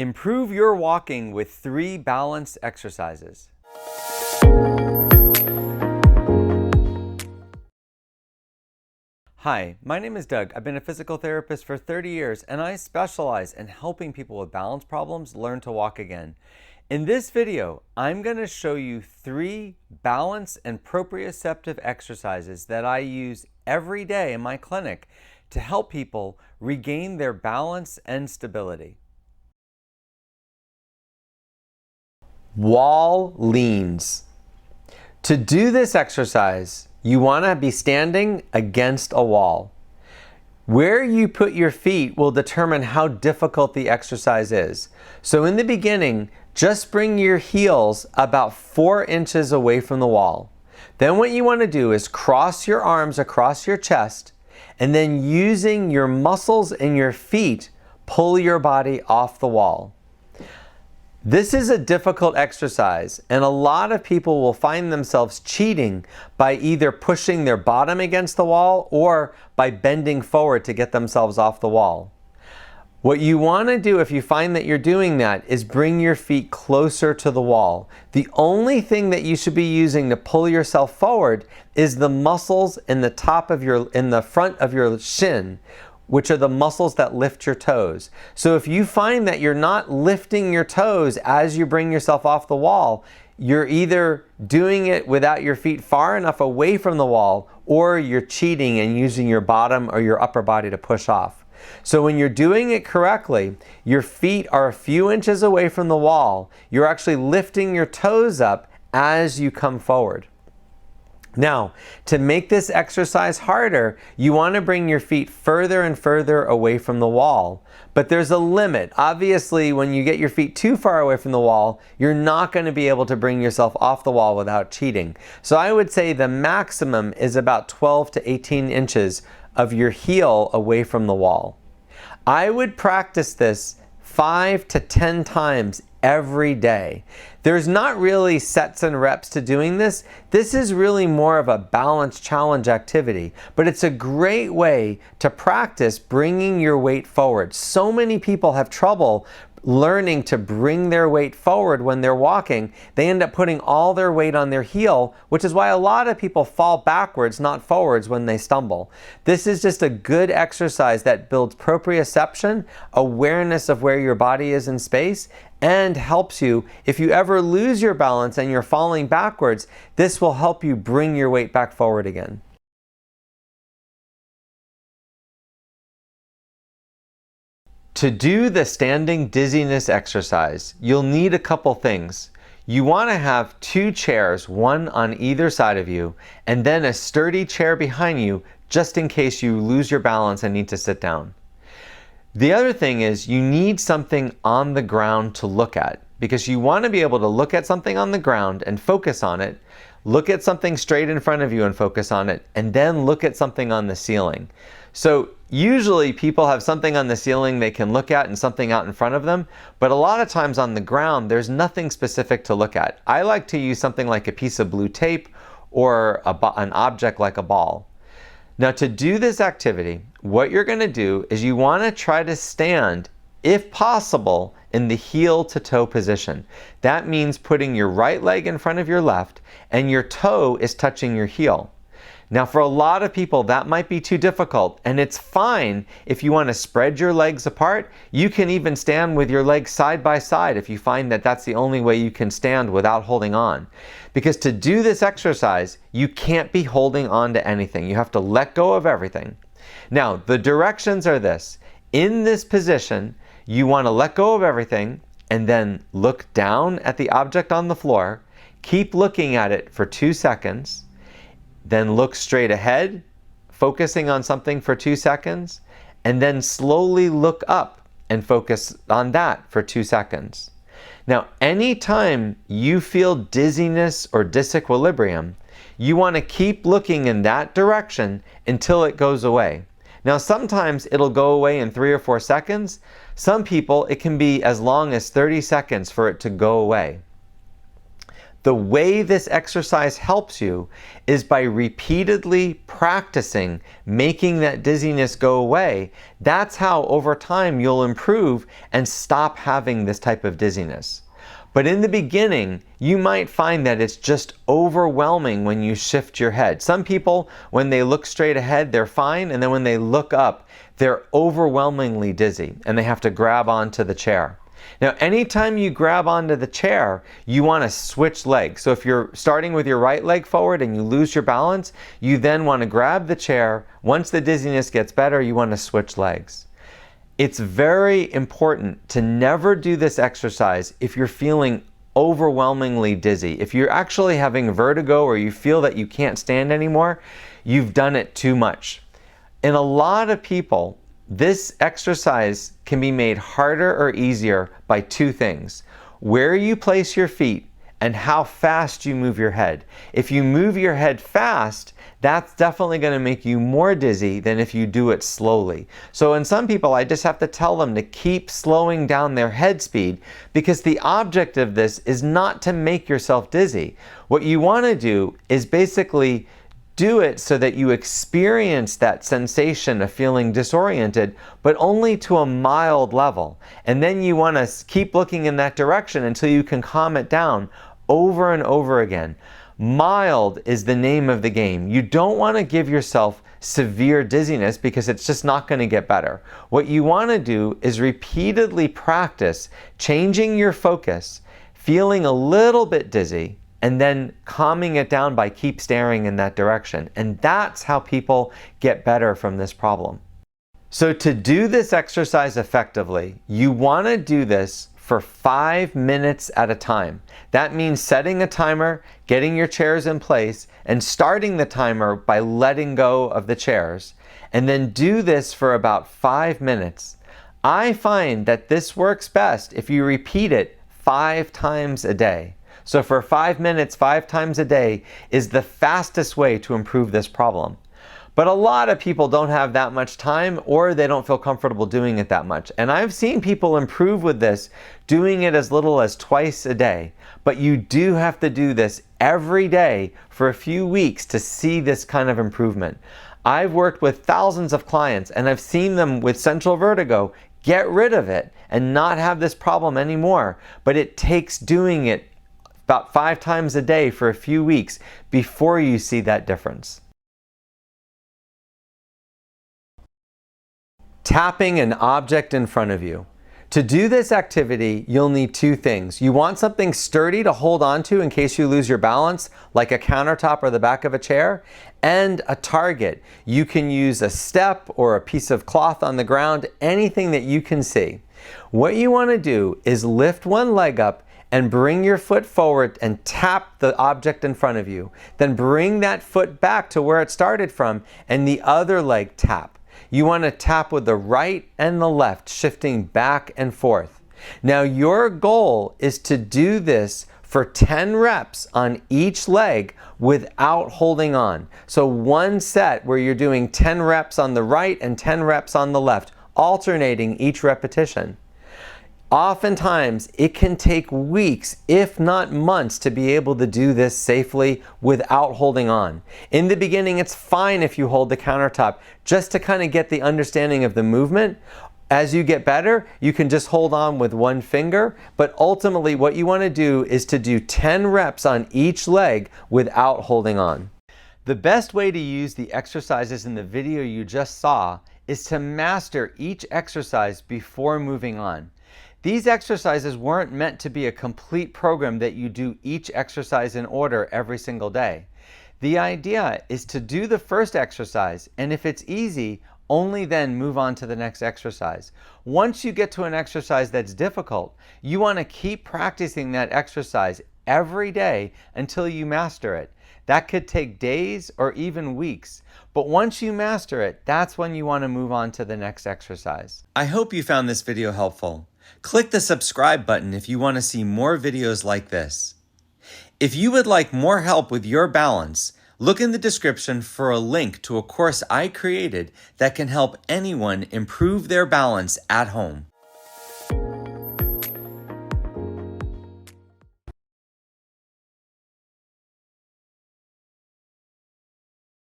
Improve your walking with 3 balanced exercises. Hi, my name is Doug. I've been a physical therapist for 30 years and I specialize in helping people with balance problems learn to walk again. In this video, I'm going to show you 3 balance and proprioceptive exercises that I use every day in my clinic to help people regain their balance and stability. Wall leans. To do this exercise, you want to be standing against a wall. Where you put your feet will determine how difficult the exercise is. So in the beginning, just bring your heels about 4 inches away from the wall. Then what you want to do is cross your arms across your chest, and then using your muscles in your feet, pull your body off the wall. This is a difficult exercise, and a lot of people will find themselves cheating by either pushing their bottom against the wall or by bending forward to get themselves off the wall. What you want to do if you find that you're doing that is bring your feet closer to the wall. The only thing that you should be using to pull yourself forward is the muscles in the front of your shin, which are the muscles that lift your toes. So if you find that you're not lifting your toes as you bring yourself off the wall, you're either doing it without your feet far enough away from the wall, or you're cheating and using your bottom or your upper body to push off. So when you're doing it correctly, your feet are a few inches away from the wall. You're actually lifting your toes up as you come forward. Now, to make this exercise harder, you want to bring your feet further and further away from the wall. But there's a limit. Obviously, when you get your feet too far away from the wall, you're not going to be able to bring yourself off the wall without cheating. So I would say the maximum is about 12 to 18 inches of your heel away from the wall. I would practice this 5 to 10 times every day. There's not really sets and reps to doing this. This is really more of a balance challenge activity, but it's a great way to practice bringing your weight forward. So many people have trouble learning to bring their weight forward when they're walking. They end up putting all their weight on their heel, which is why a lot of people fall backwards, not forwards, when they stumble. This is just a good exercise that builds proprioception, awareness of where your body is in space, and helps you, if you ever lose your balance and you're falling backwards, this will help you bring your weight back forward again. To do the standing dizziness exercise, you'll need a couple things. You want to have 2 chairs, one on either side of you, and then a sturdy chair behind you, just in case you lose your balance and need to sit down. The other thing is you need something on the ground to look at, because you want to be able to look at something on the ground and focus on it, look at something straight in front of you and focus on it, and then look at something on the ceiling. So usually people have something on the ceiling they can look at and something out in front of them, but a lot of times on the ground there's nothing specific to look at. I like to use something like a piece of blue tape or an object like a ball. Now to do this activity, what you're going to do is you want to try to stand, if possible, in the heel to toe position. That means putting your right leg in front of your left and your toe is touching your heel. Now for a lot of people that might be too difficult, and it's fine if you want to spread your legs apart. You can even stand with your legs side by side if you find that that's the only way you can stand without holding on. Because to do this exercise, you can't be holding on to anything. You have to let go of everything. Now the directions are this. In this position, you want to let go of everything and then look down at the object on the floor. Keep looking at it for 2 seconds. Then look straight ahead, focusing on something for 2 seconds, and then slowly look up and focus on that for 2 seconds. Now, anytime you feel dizziness or disequilibrium, you want to keep looking in that direction until it goes away. Now, sometimes it'll go away in 3 or 4 seconds. Some people, it can be as long as 30 seconds for it to go away. The way this exercise helps you is by repeatedly practicing making that dizziness go away. That's how over time you'll improve and stop having this type of dizziness. But in the beginning, you might find that it's just overwhelming when you shift your head. Some people, when they look straight ahead, they're fine, and then when they look up, they're overwhelmingly dizzy, and they have to grab onto the chair. Now, anytime you grab onto the chair, you want to switch legs. So if you're starting with your right leg forward and you lose your balance, you then want to grab the chair. Once the dizziness gets better, you want to switch legs. It's very important to never do this exercise if you're feeling overwhelmingly dizzy. If you're actually having vertigo or you feel that you can't stand anymore, you've done it too much. In a lot of people, this exercise can be made harder or easier by two things: where you place your feet and how fast you move your head. If you move your head fast, that's definitely going to make you more dizzy than if you do it slowly. So in some people, I just have to tell them to keep slowing down their head speed, because the object of this is not to make yourself dizzy. What you want to do is basically do it so that you experience that sensation of feeling disoriented, but only to a mild level. And then you want to keep looking in that direction until you can calm it down over and over again. Mild is the name of the game. You don't want to give yourself severe dizziness, because it's just not going to get better. What you want to do is repeatedly practice changing your focus, feeling a little bit dizzy, and then calming it down by keep staring in that direction. And that's how people get better from this problem. So to do this exercise effectively, you want to do this for 5 minutes at a time. That means setting a timer, getting your chairs in place, and starting the timer by letting go of the chairs. And then do this for about 5 minutes. I find that this works best if you repeat it 5 times a day. So for 5 minutes, 5 times a day is the fastest way to improve this problem. But a lot of people don't have that much time, or they don't feel comfortable doing it that much. And I've seen people improve with this, doing it as little as twice a day. But you do have to do this every day for a few weeks to see this kind of improvement. I've worked with thousands of clients, and I've seen them with central vertigo get rid of it and not have this problem anymore. But it takes doing it about 5 times a day for a few weeks before you see that difference. Tapping an object in front of you. To do this activity, you'll need 2 things. You want something sturdy to hold on to in case you lose your balance, like a countertop or the back of a chair, and a target. You can use a step or a piece of cloth on the ground, anything that you can see. What you want to do is lift one leg up and bring your foot forward and tap the object in front of you. Then bring that foot back to where it started from, and the other leg tap. You want to tap with the right and the left, shifting back and forth. Now your goal is to do this for 10 reps on each leg without holding on. So one set where you're doing 10 reps on the right and 10 reps on the left, alternating each repetition. Oftentimes, it can take weeks, if not months, to be able to do this safely without holding on. In the beginning, it's fine if you hold the countertop, just to kind of get the understanding of the movement. As you get better, you can just hold on with one finger, but ultimately what you want to do is to do 10 reps on each leg without holding on. The best way to use the exercises in the video you just saw is to master each exercise before moving on. These exercises weren't meant to be a complete program that you do each exercise in order every single day. The idea is to do the first exercise, and if it's easy, only then move on to the next exercise. Once you get to an exercise that's difficult, you want to keep practicing that exercise every day until you master it. That could take days or even weeks. But once you master it, that's when you want to move on to the next exercise. I hope you found this video helpful. Click the subscribe button if you want to see more videos like this. If you would like more help with your balance, look in the description for a link to a course I created that can help anyone improve their balance at home.